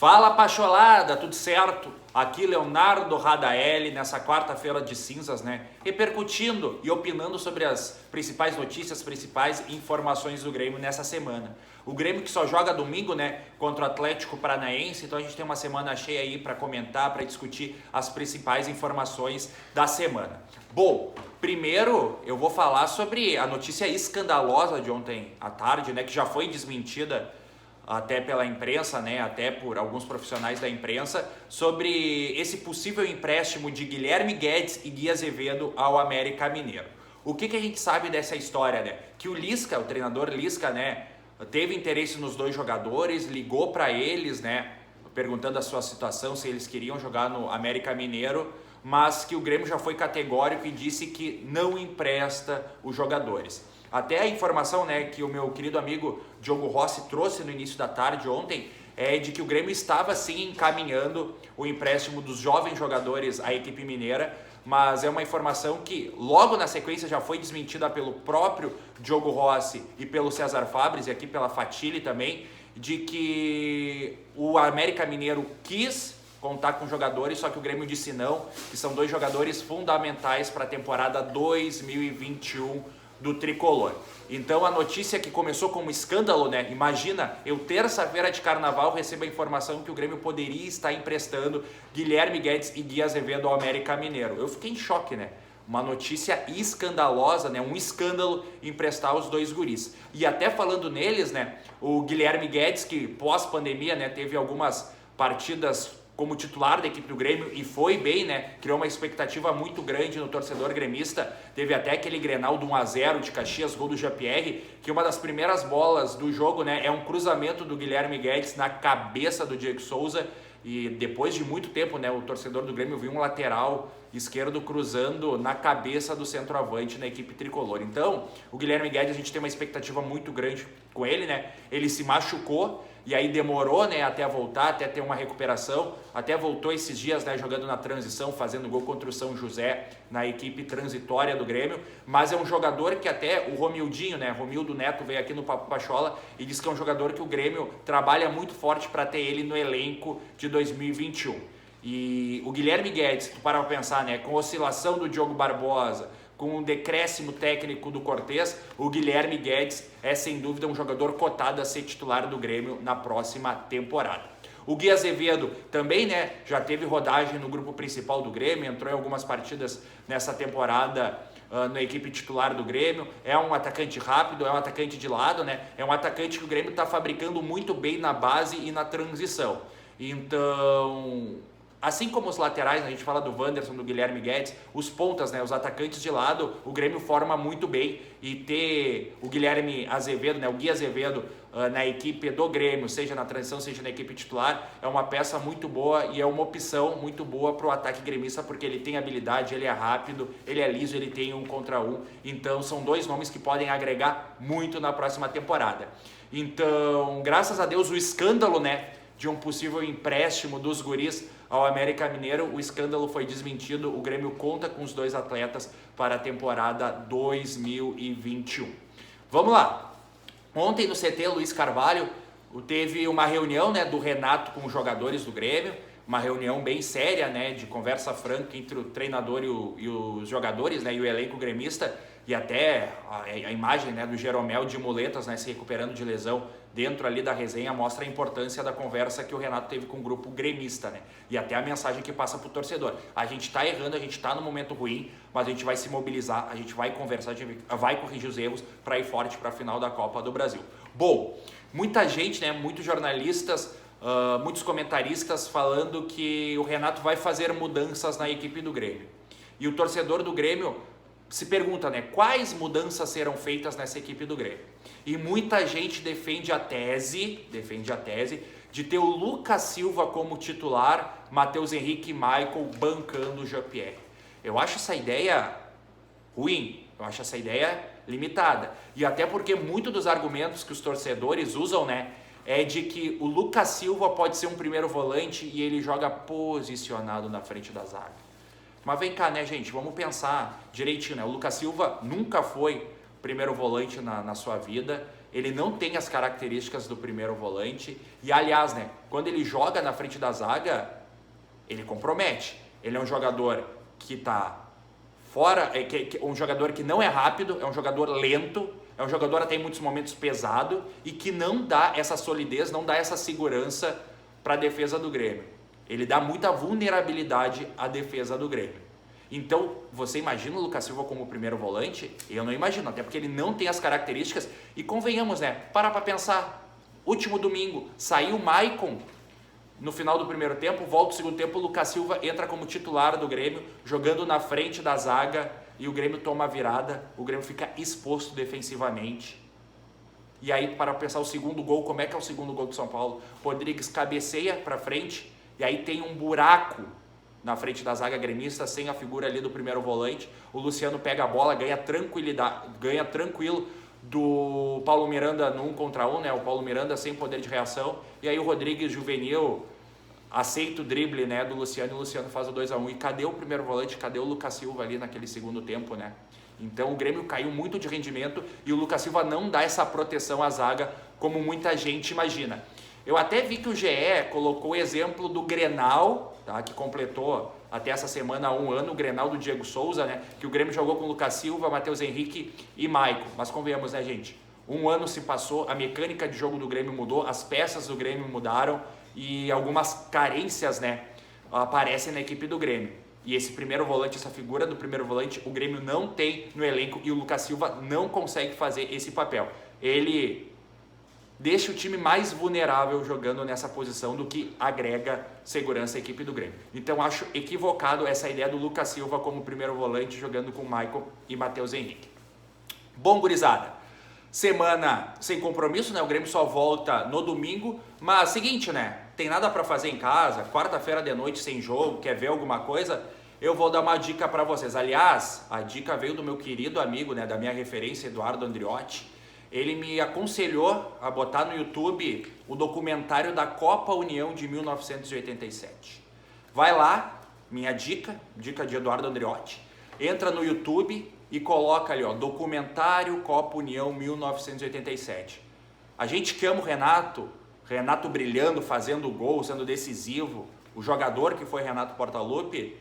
Fala Pacholada, tudo certo? Aqui Leonardo Radaeli nessa quarta-feira de cinzas, né? Repercutindo e opinando sobre as principais notícias, principais informações do Grêmio nessa semana. O Grêmio que só joga domingo, né? Contra o Atlético Paranaense, então a gente tem uma semana cheia aí para comentar, para discutir as principais informações da semana. Bom, primeiro eu vou falar sobre a notícia escandalosa de ontem à tarde, né? Que já foi desmentida até pela imprensa, né, até por alguns profissionais da imprensa, sobre esse possível empréstimo de Guilherme Guedes e Gui Azevedo ao América Mineiro. O que a gente sabe dessa história, né? Que o Lisca, o treinador Lisca, né, teve interesse nos dois jogadores, ligou para eles, né, perguntando a sua situação, se eles queriam jogar no América Mineiro, mas que o Grêmio já foi categórico e disse que não empresta os jogadores. Até a informação, né, que o meu querido amigo Diogo Rossi trouxe no início da tarde ontem é de que o Grêmio estava sim encaminhando o empréstimo dos jovens jogadores à equipe mineira, mas é uma informação que logo na sequência já foi desmentida pelo próprio Diogo Rossi e pelo César Fabris e aqui pela Fatile também, de que o América Mineiro quis contar com jogadores, só que o Grêmio disse não, que são dois jogadores fundamentais para a temporada 2021 do Tricolor. Então a notícia que começou como escândalo, né? Imagina, eu terça-feira de carnaval recebo a informação que o Grêmio poderia estar emprestando Guilherme Guedes e Gui Azevedo ao América Mineiro. Eu fiquei em choque, né? Uma notícia escandalosa, né? Um escândalo emprestar os dois guris. E até falando neles, né? O Guilherme Guedes, que pós-pandemia, né, teve algumas partidas como titular da equipe do Grêmio e foi bem, né? Criou uma expectativa muito grande no torcedor gremista. Teve até aquele Grenal do 1-0 de Caxias, gol do Jean-Pierre, que uma das primeiras bolas do jogo, né, é um cruzamento do Guilherme Guedes na cabeça do Diego Souza. E depois de muito tempo, né, o torcedor do Grêmio viu um lateral esquerdo cruzando na cabeça do centroavante na equipe tricolor. Então, o Guilherme Guedes, a gente tem uma expectativa muito grande com ele, né? Ele se machucou e aí demorou, né, até voltar, até ter uma recuperação, até voltou esses dias, né, jogando na transição, fazendo gol contra o São José na equipe transitória do Grêmio, mas é um jogador que até o Romildinho, né, Romildo Neto veio aqui no Papo Pachola e disse que é um jogador que o Grêmio trabalha muito forte para ter ele no elenco de 2021. E o Guilherme Guedes, tu para pensar, né, com oscilação do Diogo Barbosa, com um decréscimo técnico do Cortez, o Guilherme Guedes é sem dúvida um jogador cotado a ser titular do Grêmio na próxima temporada. O Gui Azevedo também, né, já teve rodagem no grupo principal do Grêmio, entrou em algumas partidas nessa temporada na equipe titular do Grêmio, é um atacante rápido, é um atacante de lado, né, é um atacante que o Grêmio está fabricando muito bem na base e na transição. Então, assim como os laterais, a gente fala do Wanderson, do Guilherme Guedes, os pontas, né, os atacantes de lado, o Grêmio forma muito bem e ter o Guilherme Azevedo, né, o Gui Azevedo na equipe do Grêmio, seja na transição, seja na equipe titular, é uma peça muito boa e é uma opção muito boa para o ataque gremista, porque ele tem habilidade, ele é rápido, ele é liso, ele tem 1 contra 1, então são dois nomes que podem agregar muito na próxima temporada. Então, graças a Deus, o escândalo, né, de um possível empréstimo dos guris ao América Mineiro, o escândalo foi desmentido, o Grêmio conta com os dois atletas para a temporada 2021. Vamos lá! Ontem no CT Luiz Carvalho teve uma reunião, né, do Renato com os jogadores do Grêmio, uma reunião bem séria, né, de conversa franca entre o treinador e os jogadores, né, e o elenco gremista, e até a imagem, né, do Jeromel de muletas, né, se recuperando de lesão dentro ali da resenha mostra a importância da conversa que o Renato teve com o grupo gremista, né, e até a mensagem que passa para o torcedor. A gente está errando, a gente está no momento ruim, mas a gente vai se mobilizar, a gente vai conversar, a gente vai corrigir os erros para ir forte para a final da Copa do Brasil. Bom, muita gente, né, muitos jornalistas, muitos comentaristas falando que o Renato vai fazer mudanças na equipe do Grêmio. E o torcedor do Grêmio se pergunta, né, quais mudanças serão feitas nessa equipe do Grêmio? E muita gente defende a tese de ter o Lucas Silva como titular, Matheus Henrique e Michael bancando o Jean-Pierre. Eu acho essa ideia ruim, eu acho essa ideia limitada. E até porque muitos dos argumentos que os torcedores usam, né, é de que o Lucas Silva pode ser um primeiro volante e ele joga posicionado na frente da zaga. Mas vem cá, né, gente, vamos pensar direitinho, né? O Lucas Silva nunca foi primeiro volante na sua vida, ele não tem as características do primeiro volante e, aliás, né, quando ele joga na frente da zaga, ele compromete. Ele é um jogador que está fora, um jogador que não é rápido, é um jogador lento, é um jogador até em muitos momentos pesado e que não dá essa solidez, não dá essa segurança para a defesa do Grêmio. Ele dá muita vulnerabilidade à defesa do Grêmio. Então, você imagina o Lucas Silva como primeiro volante? Eu não imagino, até porque ele não tem as características. E convenhamos, né? Para pensar. Último domingo, saiu o Maicon no final do primeiro tempo, volta o segundo tempo, o Lucas Silva entra como titular do Grêmio, jogando na frente da zaga e o Grêmio toma a virada, o Grêmio fica exposto defensivamente. E aí, para pensar o segundo gol, como é que é o segundo gol do São Paulo? Rodrigues cabeceia para frente e aí tem um buraco na frente da zaga gremista, sem a figura ali do primeiro volante. O Luciano pega a bola, ganha tranquilidade, ganha tranquilo do Paulo Miranda no 1 contra 1, né? O Paulo Miranda sem poder de reação. E aí o Rodrigues juvenil aceita o drible, né, do Luciano, e o Luciano faz o 2-1. E cadê o primeiro volante? Cadê o Lucas Silva ali naquele segundo tempo, né? Então o Grêmio caiu muito de rendimento e o Lucas Silva não dá essa proteção à zaga como muita gente imagina. Eu até vi que o GE colocou o exemplo do Grenal, tá, que completou até essa semana 1 ano, o Grenal do Diego Souza, né, que o Grêmio jogou com o Lucas Silva, Matheus Henrique e Maicon. Mas convenhamos, né, gente? 1 ano se passou, a mecânica de jogo do Grêmio mudou, as peças do Grêmio mudaram e algumas carências, né, aparecem na equipe do Grêmio. E esse primeiro volante, essa figura do primeiro volante, o Grêmio não tem no elenco e o Lucas Silva não consegue fazer esse papel. Ele deixa o time mais vulnerável jogando nessa posição do que agrega segurança à equipe do Grêmio. Então acho equivocado essa ideia do Lucas Silva como primeiro volante jogando com Maicon e Matheus Henrique. Bom, gurizada, semana sem compromisso, né? O Grêmio só volta no domingo, mas seguinte, né? Tem nada para fazer em casa, quarta-feira de noite sem jogo, quer ver alguma coisa? Eu vou dar uma dica para vocês. Aliás, a dica veio do meu querido amigo, né? Da minha referência, Eduardo Andriotti. Ele me aconselhou a botar no YouTube o documentário da Copa União de 1987. Vai lá, minha dica de Eduardo Andriotti, entra no YouTube e coloca ali, ó, documentário Copa União 1987. A gente que ama o Renato brilhando, fazendo gol, sendo decisivo, o jogador que foi Renato Portaluppi,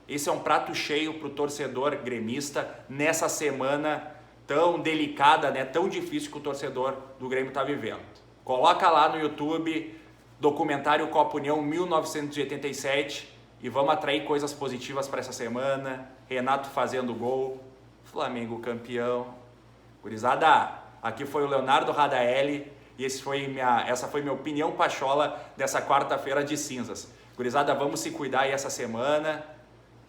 esse é um prato cheio para o torcedor gremista nessa semana tão delicada, né, tão difícil que o torcedor do Grêmio está vivendo. Coloca lá no YouTube, documentário Copa União 1987 e vamos atrair coisas positivas para essa semana. Renato fazendo gol, Flamengo campeão. Gurizada, aqui foi o Leonardo Radaelli e essa foi minha opinião pachola dessa quarta-feira de cinzas. Gurizada, vamos se cuidar aí essa semana,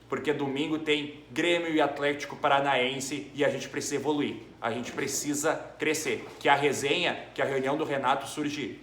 porque domingo tem Grêmio e Atlético Paranaense e a gente precisa evoluir, a gente precisa crescer. Que a resenha, que a reunião do Renato surge,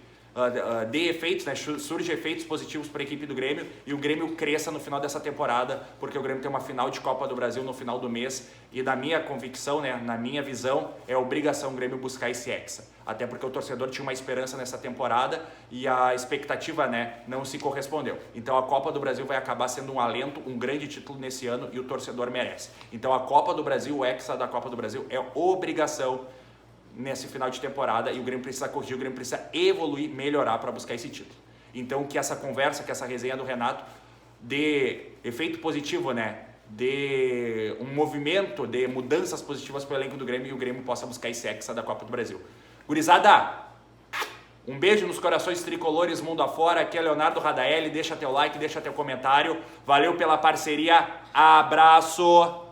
dê efeitos, né? Surge efeitos positivos para a equipe do Grêmio e o Grêmio cresça no final dessa temporada, porque o Grêmio tem uma final de Copa do Brasil no final do mês e na minha convicção, né, na minha visão, é obrigação o Grêmio buscar esse hexa. Até porque o torcedor tinha uma esperança nessa temporada e a expectativa, né, não se correspondeu. Então a Copa do Brasil vai acabar sendo um alento, um grande título nesse ano e o torcedor merece. Então a Copa do Brasil, o hexa da Copa do Brasil é obrigação nesse final de temporada e o Grêmio precisa corrigir, o Grêmio precisa evoluir, melhorar para buscar esse título. Então que essa conversa, que essa resenha do Renato dê efeito positivo, né? De um movimento, de mudanças positivas para o elenco do Grêmio e o Grêmio possa buscar esse hexa da Copa do Brasil. Gurizada, um beijo nos corações tricolores mundo afora. Aqui é Leonardo Radaelli, deixa teu like, deixa teu comentário. Valeu pela parceria, abraço!